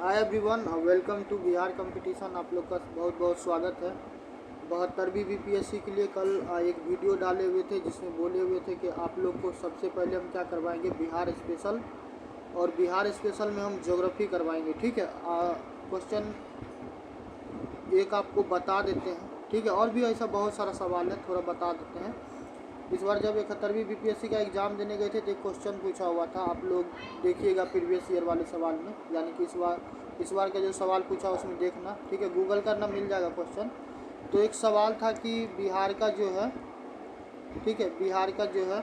Hi everyone, welcome to Bihar competition. आप लोग का बहुत बहुत स्वागत है। 72वीं बीपीएससी के लिए कल एक वीडियो डाले हुए थे जिसमें बोले हुए थे कि आप लोग को सबसे पहले हम क्या करवाएंगे, बिहार स्पेशल। और बिहार स्पेशल में हम ज्योग्राफी करवाएंगे। ठीक है, क्वेश्चन एक आपको बता देते हैं। ठीक है, और भी ऐसा बहुत सारा सवाल है, थोड़ा बता देते हैं। इस बार जब 71वीं बीपीएससी का एग्ज़ाम देने गए थे तो एक क्वेश्चन पूछा हुआ था, आप लोग देखिएगा प्रीवियस ईयर वाले सवाल में, यानी कि इस बार का जो सवाल पूछा उसमें देखना। ठीक है, गूगल करना, मिल जाएगा क्वेश्चन। तो एक सवाल था कि बिहार का जो है, ठीक है, बिहार का जो है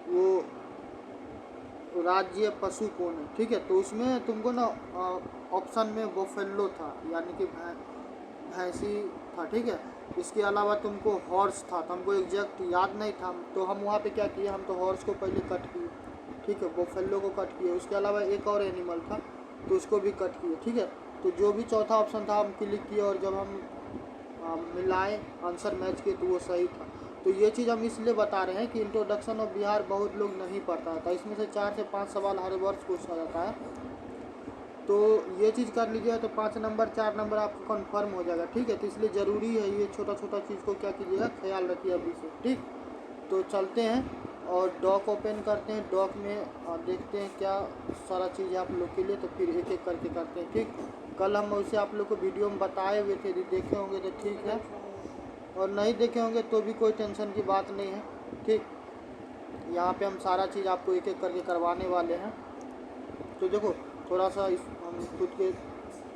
वो राज्य पशु कौन है। ठीक है, तो उसमें तुमको ना ऑप्शन में बफेलो था, यानी कि भैंसी था। ठीक है, इसके अलावा तुमको हॉर्स था, तो हमको एग्जैक्ट याद नहीं था, तो हम वहाँ पे क्या किए, हम तो हॉर्स को पहले कट किए। ठीक है, बफेलो को कट किए। उसके अलावा एक और एनिमल था तो उसको भी कट किए। ठीक है, तो जो भी चौथा ऑप्शन था हम क्लिक किए, और जब हम मिलाए, आंसर मैच किए, तो वो सही था। तो ये चीज़ हम इसलिए बता रहे हैं कि इंट्रोडक्शन ऑफ बिहार बहुत लोग नहीं पढ़ता था, इसमें से 4 से 5 सवाल हर वर्ष पूछा जाता है। तो ये चीज़ कर लीजिएगा तो 5 नंबर 4 नंबर आपको कंफर्म हो जाएगा। ठीक है, तो इसलिए ज़रूरी है ये छोटा छोटा चीज़ को क्या कीजिएगा, ख्याल रखिए अभी से। ठीक, तो चलते हैं और डॉक ओपन करते हैं। डॉक में देखते हैं क्या सारा चीज़ है आप लोग के लिए, तो फिर एक एक करके करते हैं। ठीक, कल हम उसे आप लोग को वीडियो में बताए हुए थे, यदि देखे होंगे तो ठीक है, और नहीं देखे होंगे तो भी कोई टेंशन की बात नहीं है। ठीक, यहाँ पे हम सारा चीज़ आपको एक एक करके करवाने वाले हैं। तो देखो, थोड़ा सा हम खुद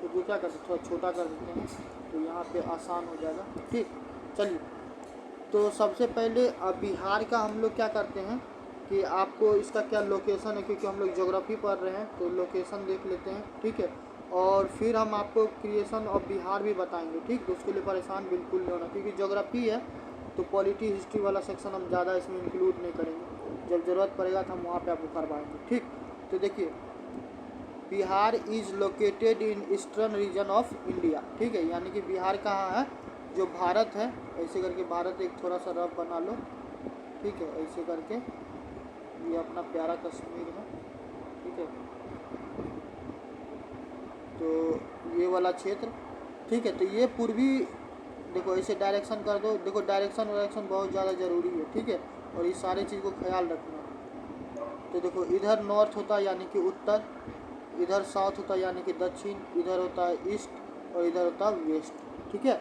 को क्या करते हैं, थोड़ा छोटा कर देते हैं, तो यहाँ पे आसान हो जाएगा। ठीक, चलिए, तो सबसे पहले बिहार का हम लोग क्या करते हैं कि आपको इसका क्या लोकेशन है, क्योंकि हम लोग ज्योग्राफी पढ़ रहे हैं तो लोकेशन देख लेते हैं। ठीक है, और फिर हम आपको क्रिएशन ऑफ बिहार भी बताएंगे। ठीक, तो उसके लिए परेशान बिल्कुल नहीं होना, क्योंकि ज्योग्राफी है तो पॉलिटी हिस्ट्री वाला सेक्शन हम ज़्यादा इसमें इंक्लूड नहीं करेंगे। जब ज़रूरत पड़ेगा तो हम वहाँ पे आपको करवाएंगे। ठीक, तो देखिए, Bihar is located in eastern region of India. ठीक है, यानी कि बिहार कहाँ है, जो भारत है, ऐसे करके भारत एक थोड़ा सा रफ बना लो। ठीक है, ऐसे करके ये अपना प्यारा कश्मीर है। ठीक है, तो ये वाला क्षेत्र। ठीक है, तो ये पूर्वी, देखो ऐसे डायरेक्शन कर दो। देखो डायरेक्शन बहुत ज़्यादा ज़रूरी है। ठीक है, और इस सारी चीज़ को ख्याल रखना। तो देखो, इधर नॉर्थ होता है यानी कि उत्तर, इधर साउथ होता है यानी कि दक्षिण, इधर होता है ईस्ट, और इधर होता है वेस्ट। ठीक है,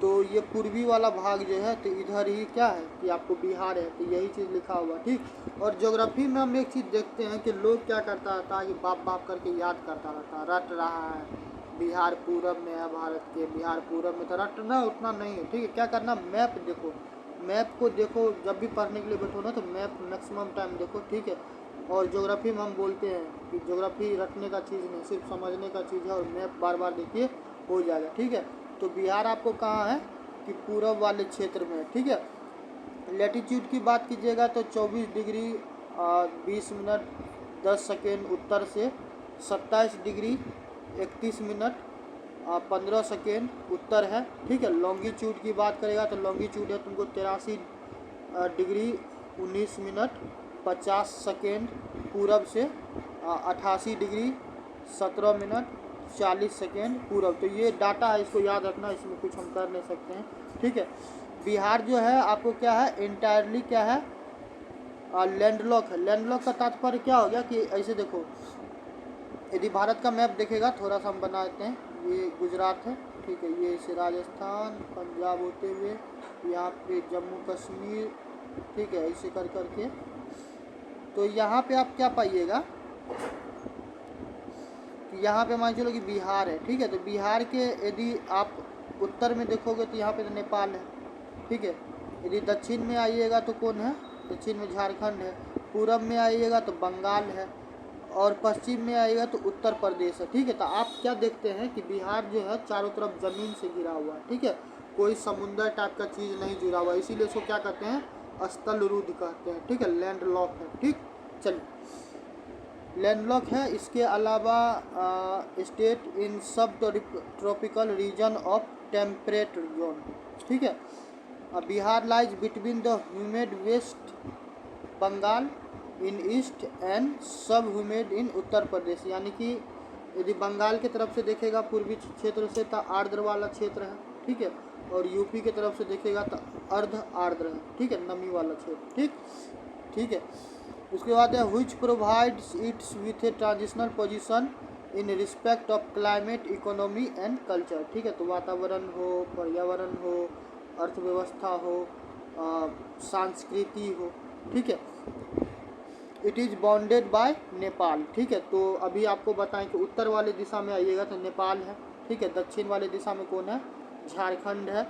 तो ये पूर्वी वाला भाग जो है, तो इधर ही क्या है कि आपको बिहार है, तो यही चीज़ लिखा हुआ। ठीक, और ज्योग्राफी में हम एक चीज़ देखते हैं कि लोग क्या करता रहता है कि बाप बाप करके याद करता रहता है, रट रहा है बिहार पूरब में है भारत के, बिहार पूरब में, तो रटना उतना नहीं है। ठीक है, क्या करना, मैप देखो, मैप को देखो, जब भी पढ़ने के लिए बैठो ना तो मैप मैक्सिमम टाइम देखो। ठीक है, और ज्योग्राफी में हम बोलते हैं कि ज्योग्राफी रटने का चीज़ नहीं, सिर्फ समझने का चीज़ है, और मैप बार बार देखिए, हो जाएगा। ठीक है, तो बिहार आपको कहाँ है कि पूरब वाले क्षेत्र में है। ठीक है, लैटीट्यूड की बात कीजिएगा तो 24 डिग्री 20 मिनट 10 सेकेंड उत्तर से, 27 डिग्री 31 मिनट 15 सेकेंड उत्तर है। ठीक है, लॉन्गिट्यूड की बात करेगा तो लॉन्गिट्यूड है तुमको 83 डिग्री 19 मिनट 50 सेकेंड पूरब से, 88 डिग्री 17 मिनट 40 सेकेंड पूरब। तो ये डाटा है, इसको याद रखना, इसमें कुछ हम कर नहीं सकते हैं। ठीक है, बिहार जो है आपको क्या है, इंटायरली क्या है, लैंडलॉक है। लैंडलॉक का तात्पर्य क्या हो गया कि ऐसे देखो, यदि भारत का मैप देखेगा, थोड़ा सा हम बना देते हैं, ये गुजरात है। ठीक है, ये इसे राजस्थान पंजाब होते हुए यहाँ पे जम्मू कश्मीर। ठीक है, ऐसे कर करके, तो यहाँ पे आप क्या पाइएगा कि यहाँ पे मान चलो कि बिहार है। ठीक है, तो बिहार के यदि आप उत्तर में देखोगे तो यहाँ पे तो नेपाल है। ठीक है, यदि दक्षिण में आइएगा तो कौन है, दक्षिण में झारखंड है, पूरब में आइएगा तो बंगाल है, और पश्चिम में आएगा तो उत्तर प्रदेश है। ठीक है, तो आप क्या देखते हैं कि बिहार जो है चारों तरफ ज़मीन से घिरा हुआ है। ठीक है, कोई समुंदर टाइप का चीज़ नहीं जुड़ा हुआ, इसीलिए इसको क्या कहते हैं, स्थल रुद्ध कहते हैं। ठीक है, लैंड लॉक है। ठीक, चलिए, लैंडलॉक है। इसके अलावा state in subtropical region of temperate zone. ठीक है, Bihar lies between the humid West Bengal in east and sub humid in Uttar Pradesh, यानी कि यदि बंगाल की तरफ से देखेगा पूर्वी क्षेत्र से तो आर्द्र वाला क्षेत्र है, ठीक है, और यूपी की तरफ से देखेगा तो अर्ध आर्द्र है, ठीक है, नमी वाला क्षेत्र, ठीक है। उसके बाद है which provides it's with a transitional position in respect of climate, economy and culture, ठीक है। तो वातावरण हो, पर्यावरण हो, अर्थव्यवस्था हो, संस्कृति हो, ठीक है। It is bounded by Nepal, ठीक है। तो अभी आपको बताएं कि उत्तर वाले दिशा में आइएगा तो नेपाल है, ठीक है। दक्षिण वाले दिशा में कौन है? झारखंड है।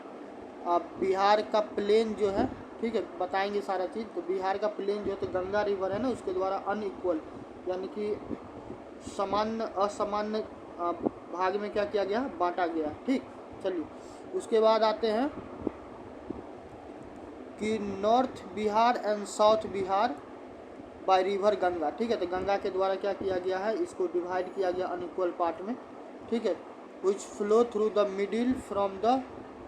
बिहार का प्लेन जो है, ठीक है, बताएंगे सारा चीज़। तो बिहार का प्लेन जो है तो गंगा रिवर है ना, उसके द्वारा अनइक्वल यानी कि सामान्य असामान्य भाग में क्या किया गया? बांटा गया, ठीक। चलिए उसके बाद आते हैं कि north Bihar and south Bihar by river Ganga, ठीक है। तो गंगा के द्वारा क्या किया गया है? इसको डिवाइड किया गया अनइक्वल पार्ट में, ठीक है। Which flow through the middle from the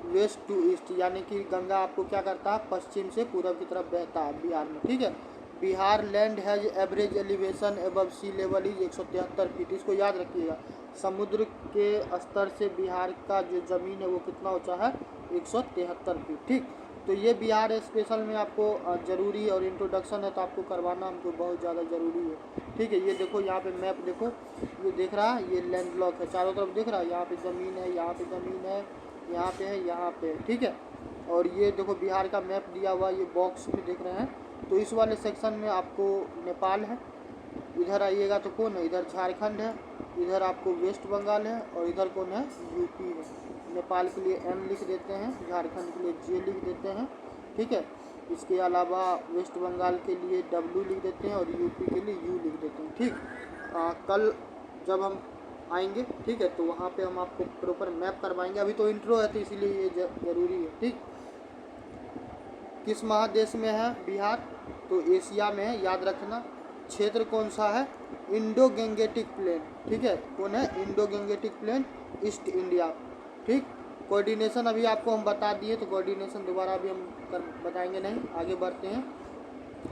west to east, यानी कि गंगा आपको क्या करता है? पश्चिम से पूरब की तरफ बहता है बिहार में, ठीक है। Bihar land has average elevation above sea level is 173 feet, इसको याद रखिएगा। समुद्र के स्तर से बिहार का जो ज़मीन है वो कितना ऊंचा है? 173 फीट, ठीक। तो ये बिहार स्पेशल में आपको ज़रूरी और इंट्रोडक्शन है तो आपको करवाना हमको बहुत ज़्यादा ज़रूरी है, ठीक है। ये देखो यहाँ पे मैप देखो, ये देख रहा है, ये लैंडलॉक है, चारों तरफ देख रहा है, यहाँ पे ज़मीन है, यहाँ पे ज़मीन है, यहाँ पे है, यहाँ पे, ठीक है। और ये देखो बिहार का मैप दिया हुआ, ये बॉक्स में देख रहे हैं। तो इस वाले सेक्शन में आपको नेपाल है, इधर आइएगा तो कौन है? इधर झारखंड है, इधर आपको वेस्ट बंगाल है, और इधर कौन है? यूपी है। नेपाल के लिए एम लिख देते हैं, झारखंड के लिए जे लिख देते हैं, ठीक है। इसके अलावा वेस्ट बंगाल के लिए डब्ल्यू लिख देते हैं और यूपी के लिए यू लिख देते हैं, ठीक। कल जब हम आएंगे, ठीक है, तो वहाँ पे हम आपको प्रॉपर मैप करवाएंगे। अभी तो इंट्रो है तो इसीलिए ये ज़रूरी है, ठीक। किस महादेश में है बिहार? तो एशिया में है, याद रखना। क्षेत्र कौन सा है? इंडो गैंगेटिक प्लेन, ठीक है। कौन है? Indo Gangetic plain, East India, ठीक। कोऑर्डिनेशन अभी आपको हम बता दिए, तो कोऑर्डिनेशन दोबारा अभी हम बताएंगे नहीं, आगे बढ़ते हैं।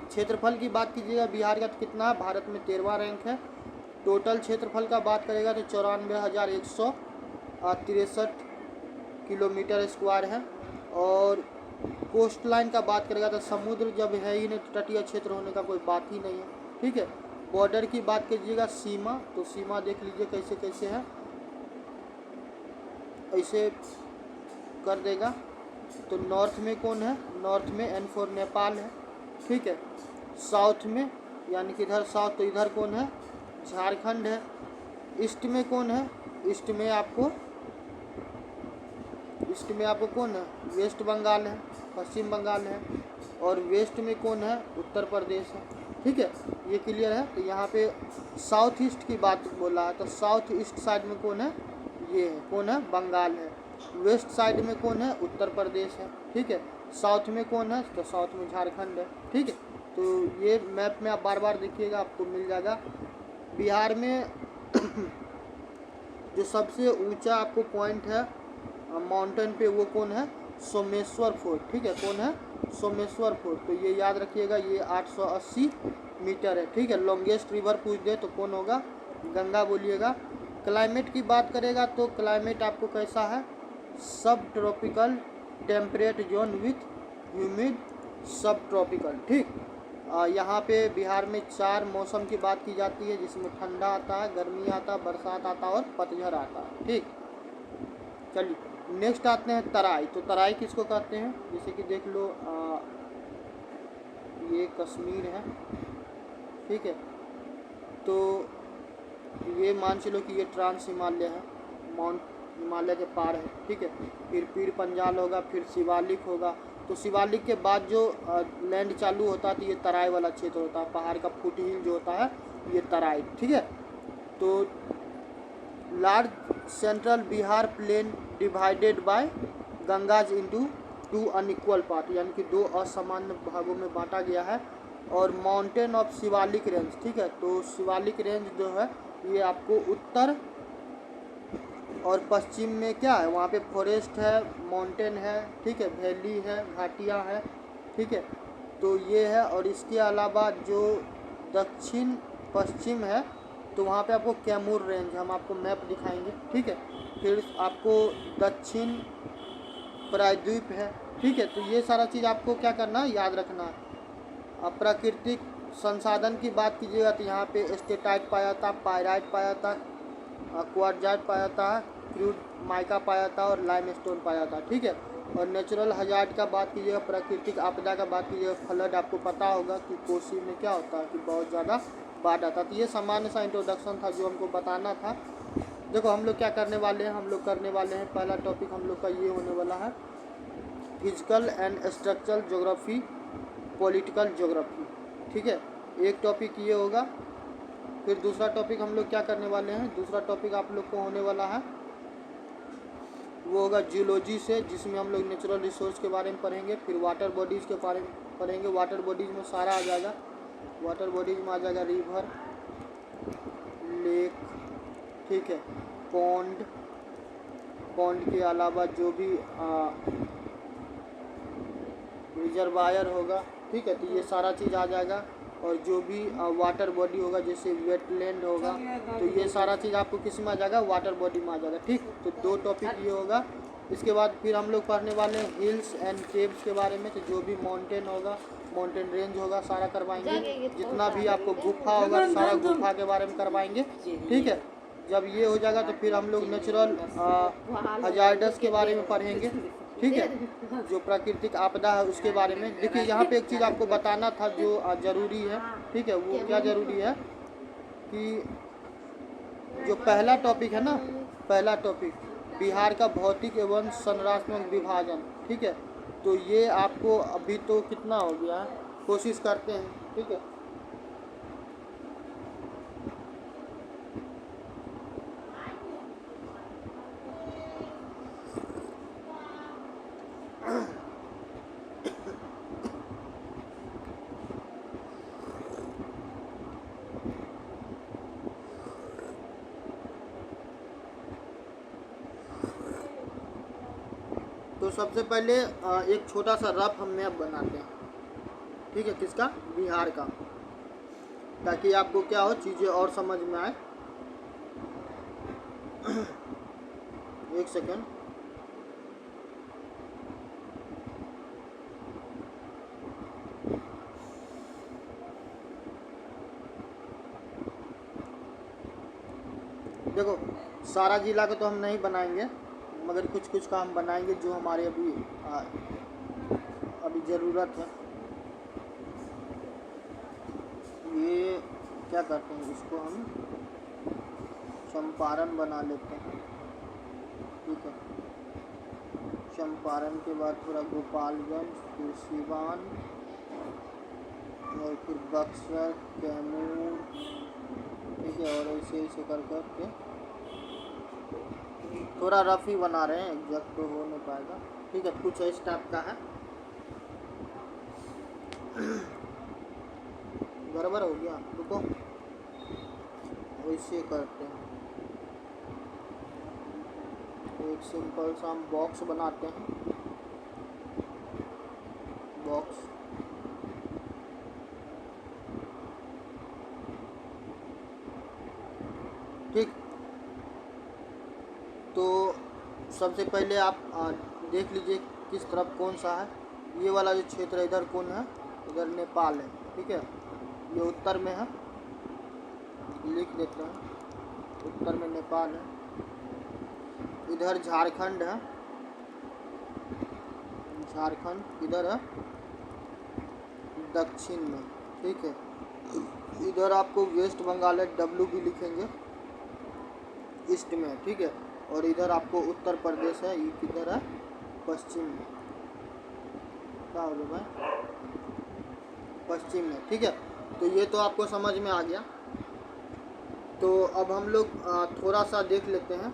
क्षेत्रफल की बात कीजिएगा बिहार का तो कितना है? भारत में 13वां रैंक है। टोटल क्षेत्रफल का बात करेगा तो 94,163 किलोमीटर स्क्वायर है। और कोस्ट लाइन का बात करेगा तो समुद्र जब है ही नहीं तो तटीय क्षेत्र होने का कोई बात ही नहीं है, ठीक है। बॉर्डर की बात कीजिएगा, सीमा, तो सीमा देख लीजिए कैसे कैसे है, ऐसे कर देगा। तो नॉर्थ में कौन है? नॉर्थ में एन फॉर नेपाल है, ठीक है। साउथ में यानी कि इधर साउथ, तो इधर कौन है? झारखंड है। ईस्ट में कौन है? ईस्ट में आपको कौन है? वेस्ट बंगाल है, पश्चिम बंगाल है। और वेस्ट में कौन है? उत्तर प्रदेश है, ठीक है। ये क्लियर है। तो यहाँ पे साउथ ईस्ट की बात बोला है, तो साउथ ईस्ट साइड में कौन है? ये है, कौन है? बंगाल है। वेस्ट साइड में कौन है? उत्तर प्रदेश है, ठीक है। साउथ में कौन है? तो साउथ में झारखंड है, ठीक है। तो ये मैप में आप बार बार देखिएगा, आपको मिल जाएगा। बिहार में जो सबसे ऊंचा आपको पॉइंट है माउंटेन पे, वो कौन है? सोमेश्वर फोर्ट, ठीक है। कौन है? सोमेश्वर फोर्ट। तो ये याद रखिएगा, ये 880 मीटर है, ठीक है। लॉन्गेस्ट रिवर पूछ दे तो कौन होगा? गंगा बोलिएगा। क्लाइमेट की बात करेगा तो क्लाइमेट आपको कैसा है? सब tropical temperate zone with humid सब ट्रॉपिकल, ठीक। यहाँ पे बिहार में 4 मौसम की बात की जाती है, जिसमें ठंडा आता है, गर्मी आता है, बरसात आता है और पतझड़ आता है, ठीक। चलिए नेक्स्ट आते हैं तराई। तो तराई किसको कहते हैं? जैसे कि देख लो, ये कश्मीर है, ठीक है। तो ये मान चलो कि ये ट्रांस हिमालय है, माउंट हिमालय के पार है, ठीक है। फिर पीर पंजाल होगा, फिर शिवालिक होगा। तो शिवालिक के बाद जो लैंड चालू होता है तो ये तराई वाला क्षेत्र होता है, पहाड़ का फुट हिल जो होता है ये तराई, ठीक है। तो large central Bihar plain divided by Ganges into 2 unequal part, यानी कि 2 असामान्य भागों में बांटा गया है। और माउंटेन ऑफ शिवालिक रेंज, ठीक है। तो शिवालिक रेंज जो है ये आपको उत्तर और पश्चिम में क्या है? वहाँ पे फॉरेस्ट है, माउंटेन है, ठीक है, वैली है, घाटियाँ है, ठीक है। तो ये है। और इसके अलावा जो दक्षिण पश्चिम है तो वहाँ पे आपको कैमूर रेंज, हम आपको मैप दिखाएंगे, ठीक है। फिर आपको दक्षिण प्रायद्वीप है, ठीक है। तो ये सारा चीज़ आपको क्या करना है, याद रखना है। अब प्राकृतिक संसाधन की बात कीजिएगा तो यहाँ पे स्टेटाइट पाया था, पायराइट पाया था, क्वार्जाइट पाया था, क्रूड माइका पाया था और लाइमस्टोन पाया था, ठीक है। और नेचुरल हजार्ड का बात कीजिएगा, प्राकृतिक आपदा का बात कीजिएगा, फ्लड, आपको पता होगा कि कोसी में क्या होता है कि बहुत ज़्यादा बाढ़ आता। तो ये सामान्य सा इंट्रोडक्शन था जो हमको बताना था। देखो हम लोग क्या करने वाले हैं, हम लोग करने वाले हैं, पहला टॉपिक हम लोग का ये होने वाला है physical and structural geography, political geography, ठीक है। एक टॉपिक ये होगा। फिर दूसरा टॉपिक हम लोग क्या करने वाले हैं, दूसरा टॉपिक आप लोग को होने वाला है वो होगा जियोलॉजी से, जिसमें हम लोग नेचुरल रिसोर्स के बारे में पढ़ेंगे। फिर वाटर बॉडीज़ के बारे में पढ़ेंगे। वाटर बॉडीज़ में सारा आ जाएगा, वाटर बॉडीज़ में आ जाएगा रिवर, लेक, ठीक है, पॉन्ड, पॉन्ड के अलावा जो भी रिजर्वायर होगा, ठीक है। तो ये सारा चीज़ आ जाएगा। और जो भी वाटर बॉडी होगा जैसे वेटलैंड होगा, तो ये सारा चीज़ आपको किस में आ जाएगा, वाटर बॉडी में आ जाएगा, ठीक। तो दो टॉपिक ये होगा। इसके बाद फिर हम लोग पढ़ने वाले हैं हिल्स एंड केव्स के बारे में। तो जो भी माउंटेन होगा, माउंटेन रेंज होगा, सारा करवाएंगे। जितना भी आपको गुफा होगा सारा गुफा के बारे में करवाएंगे, ठीक है। जब ये हो जाएगा तो फिर हम लोग नेचुरल हजार्डस के बारे में पढ़ेंगे, ठीक है। जो प्राकृतिक आपदा है उसके बारे में। देखिए यहाँ पे एक चीज़ आपको बताना था जो ज़रूरी है, ठीक है। वो क्या ज़रूरी है कि जो पहला टॉपिक है ना, पहला टॉपिक बिहार का भौतिक एवं संरचनात्मक विभाजन, ठीक है। तो ये आपको अभी तो कितना हो गया है, कोशिश करते हैं, ठीक है। तो सबसे पहले एक छोटा सा रफ हम मैप बनाते हैं, ठीक है, किसका, बिहार का, ताकि आपको क्या हो, चीज़ें और समझ में आए। एक सेकेंड। देखो सारा जिला का तो हम नहीं बनाएंगे, मगर कुछ कुछ का हम बनाएंगे जो हमारे अभी ज़रूरत है। ये क्या करते हैं, इसको हम चंपारण बना लेते हैं, ठीक है। चंपारण के बाद थोड़ा गोपालगंज, फिर सिवान और फिर बक्सर, कैमूर, ठीक है। और ऐसे ऐसे कर करके थोड़ा रफ ही बना रहे हैं, एग्जैक्ट तो हो नहीं पाएगा, ठीक है। कुछ इस टाइप का है, गड़बड़ हो गया, रुको, वैसे करते हैं। एक सिंपल सा हम बॉक्स बनाते हैं, बॉक्स, ठीक। तो सबसे पहले आप देख लीजिए किस तरफ कौन सा है। ये वाला जो क्षेत्र है इधर कौन है, इधर नेपाल है, ठीक है। ये उत्तर में है, लिख देते हैं, उत्तर में नेपाल है। इधर झारखंड है, झारखंड इधर है दक्षिण में, ठीक है। इधर आपको वेस्ट बंगाल है, डब्ल्यू भी लिखेंगे, ईस्ट में, ठीक है। और इधर आपको उत्तर प्रदेश है, ये किधर है, पश्चिम में, क्या हो गया भाई, पश्चिम में, ठीक है। तो ये तो आपको समझ में आ गया। तो अब हम लोग थोड़ा सा देख लेते हैं।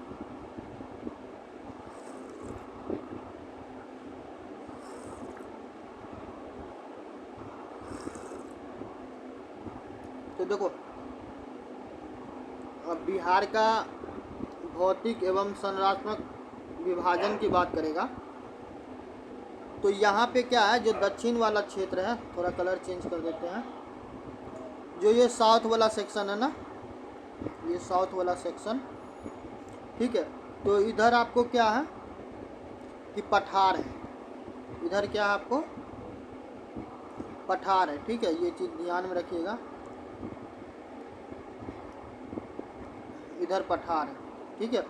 तो देखो अब बिहार का भौतिक एवं संरचनात्मक विभाजन की बात करेगा तो यहाँ पे क्या है, जो दक्षिण वाला क्षेत्र है, थोड़ा कलर चेंज कर देते हैं, जो ये साउथ वाला सेक्शन है ना, ये साउथ वाला सेक्शन, ठीक है। तो इधर आपको क्या है कि पठार है, इधर क्या है आपको पठार है, ठीक है। ये चीज़ ध्यान में रखिएगा, इधर पठार है, ठीक है।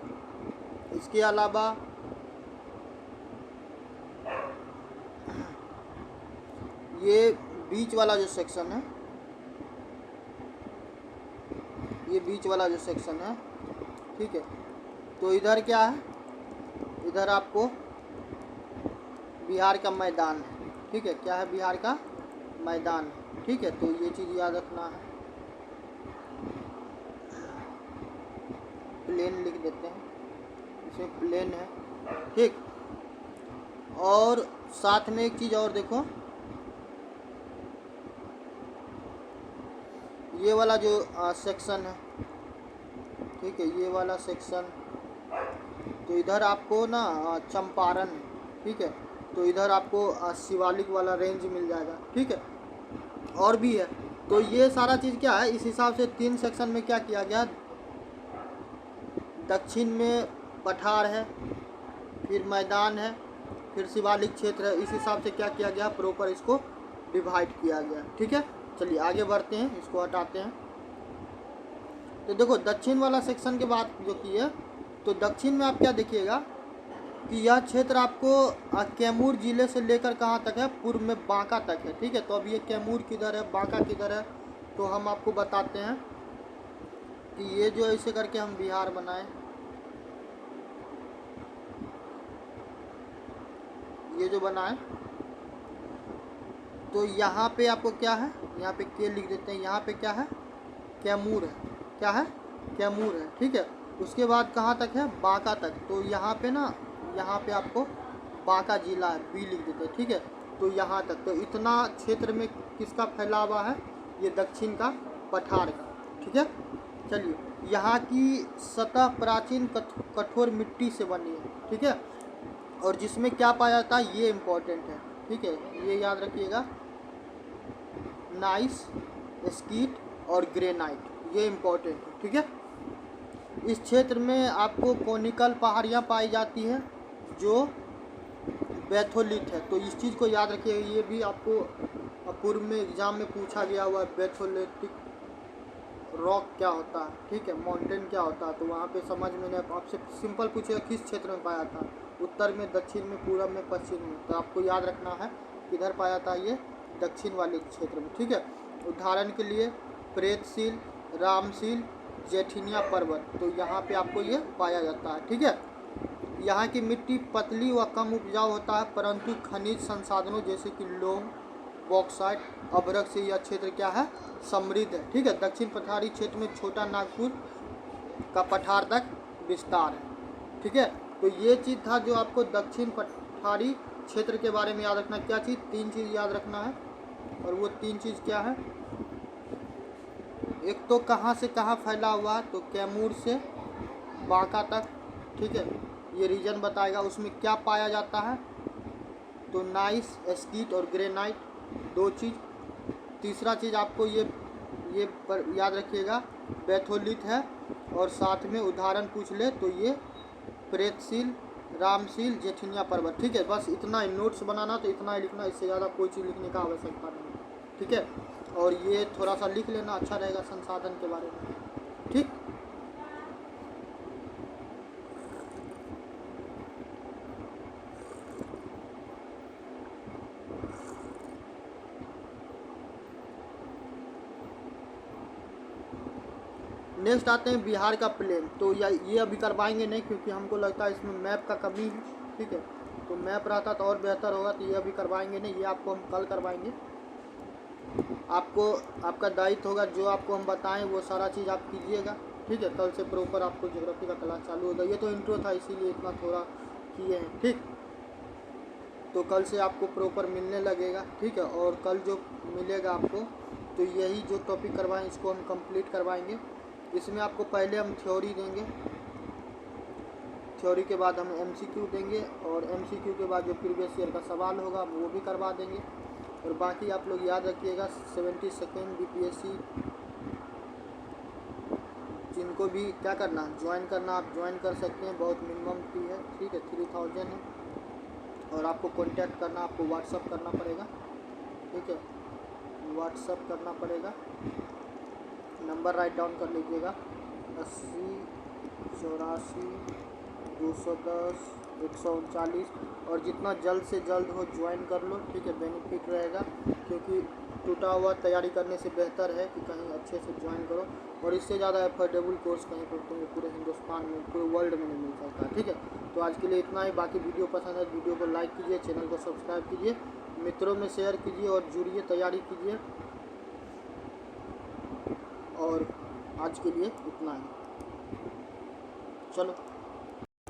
इसके अलावा ये बीच वाला जो सेक्शन है, ये बीच वाला जो सेक्शन है, ठीक है। तो इधर क्या है, इधर आपको बिहार का मैदान है, ठीक है। क्या है, बिहार का मैदान है, ठीक है। तो ये चीज़ याद रखना है। प्लेन लिख देते हैं, इसमें प्लेन है, ठीक। और साथ में एक चीज़ और देखो, ये वाला जो सेक्शन है, ठीक है, ये वाला सेक्शन, तो इधर आपको ना चंपारण है, ठीक है। तो इधर आपको शिवालिक वाला रेंज मिल जाएगा, ठीक है। और भी है। तो ये सारा चीज़ क्या है, इस हिसाब से 3 सेक्शन में क्या किया गया, दक्षिण में पठार है, फिर मैदान है, फिर शिवालिक क्षेत्र है। इस हिसाब से क्या किया गया, प्रॉपर इसको डिवाइड किया गया, ठीक है। चलिए आगे बढ़ते हैं, इसको हटाते हैं। तो देखो दक्षिण वाला सेक्शन के बाद जो की है, तो दक्षिण में आप क्या देखिएगा कि यह क्षेत्र आपको कैमूर जिले से लेकर कहाँ तक है, पूर्व में बांका तक है, ठीक है। तो अब ये कैमूर किधर है, बांका किधर है, तो हम आपको बताते हैं कि ये जो ऐसे करके हम बिहार बनाए, ये जो बनाए, तो यहाँ पे आपको क्या है, यहाँ पे के लिख देते हैं, यहाँ पे क्या है, कैमूर है, क्या है, कैमूर है, ठीक है। उसके बाद कहाँ तक है, बांका तक। तो यहाँ पे ना, यहाँ पे आपको बांका जिला है, बी लिख देते हैं, ठीक है। तो यहाँ तक, तो इतना क्षेत्र में किसका फैलावा है, ये दक्षिण का पठार का, ठीक है। चलिए, यहाँ की सतह प्राचीन कठोर मिट्टी से बनी है, ठीक है। और जिसमें क्या पाया जाता है, ये इम्पोर्टेंट है, ठीक है, ये याद रखिएगा, नाइस, स्कीट और ग्रेनाइट, ये इम्पोर्टेंट है, ठीक है। इस क्षेत्र में आपको कोनिकल पहाड़ियाँ पाई जाती है जो बैथोलिट है। तो इस चीज़ को याद रखिएगा, ये भी आपको पूर्व में एग्जाम में पूछा गया हुआ है, बैथोलिटिक रॉक क्या होता है, ठीक है, माउंटेन क्या होता है। तो वहाँ पे समझ में नहीं, आपसे सिंपल पूछेगा किस क्षेत्र में पाया था, उत्तर में, दक्षिण में, पूर्व में, पश्चिम में। तो आपको याद रखना है किधर पाया था, ये दक्षिण वाले क्षेत्र में, ठीक है। उदाहरण के लिए प्रेतशील, रामशील, जेठिनिया पर्वत, तो यहाँ पे आपको ये पाया जाता है, ठीक है। यहाँ की मिट्टी पतली व कम उपजाऊ होता है, परंतु खनिज संसाधनों जैसे कि लौह, बॉक्साइट, अभ्रक से यह क्षेत्र क्या है, समृद्ध है, ठीक है। दक्षिण पठारी क्षेत्र में छोटा नागपुर का पठार तक विस्तार है, ठीक है। तो ये चीज़ था जो आपको दक्षिण पठारी क्षेत्र के बारे में याद रखना। क्या चीज़, 3 चीज़ याद रखना है, और वो 3 चीज़ क्या है, एक तो कहाँ से कहाँ फैला हुआ है, तो कैमूर से बांका तक, ठीक है, ये रीजन बताएगा। उसमें क्या पाया जाता है, तो नाइस, स्कीट और ग्रेनाइट, 2 चीज़। तीसरा चीज़ आपको ये पर याद रखिएगा, बैथोलिट है, और साथ में उदाहरण पूछ ले तो ये प्रेतशील, रामशील, जेठिनिया पर्वत, ठीक है। बस इतना ही नोट्स बनाना, तो इतना ही लिखना, इससे ज़्यादा कोई चीज़ लिखने का आवश्यकता नहीं, ठीक है। और ये थोड़ा सा लिख लेना, अच्छा रहेगा संसाधन के बारे में, ठीक। नेक्स्ट आते हैं बिहार का प्लेन। तो ये अभी करवाएंगे नहीं, क्योंकि हमको लगता है इसमें मैप का कमी है, ठीक है। तो मैप रहता तो और बेहतर होगा, तो ये अभी करवाएंगे नहीं, ये आपको हम कल करवाएंगे। आपको आपका दायित्व होगा, जो आपको हम बताएं वो सारा चीज़ आप कीजिएगा, ठीक है। कल से प्रॉपर आपको ज्योग्राफी का क्लास चालू होगा। ये तो इंट्रो था, इसीलिए इतना थोड़ा किए हैं, ठीक। तो कल से आपको प्रॉपर मिलने लगेगा, ठीक है। और कल जो मिलेगा आपको, तो यही जो टॉपिक करवाएं इसको हम कंप्लीट करवाएंगे। इसमें आपको पहले हम थ्योरी देंगे, थ्योरी के बाद हम एमसीक्यू देंगे, और एमसीक्यू के बाद जो प्रीवियस ईयर का सवाल होगा वो भी करवा देंगे। और बाकी आप लोग याद रखिएगा, 72nd बीपीएससी इनको भी क्या करना, ज्वाइन करना। आप ज्वाइन कर सकते हैं, बहुत मिनिमम फी है, ठीक है, 3000 है। और आपको कांटेक्ट करना, आपको व्हाट्सअप करना पड़ेगा, ठीक है, व्हाट्सअप करना पड़ेगा। नंबर राइट डाउन कर लीजिएगा, 80 84 210 139। और जितना जल्द से जल्द हो ज्वाइन कर लो, ठीक है, बेनिफिट रहेगा। क्योंकि टूटा हुआ तैयारी करने से बेहतर है कि कहीं अच्छे से ज्वाइन करो। और इससे ज़्यादा अफोर्डेबल कोर्स कहीं पर तुम्हें पूरे हिंदुस्तान में, पूरे वर्ल्ड में नहीं मिल सकता, ठीक है। तो आज के लिए इतना ही। बाकी वीडियो पसंद है वीडियो को लाइक कीजिए, चैनल को सब्सक्राइब कीजिए, मित्रों में शेयर कीजिए और जुड़िए, तैयारी कीजिए। और आज के लिए इतना ही, चलो।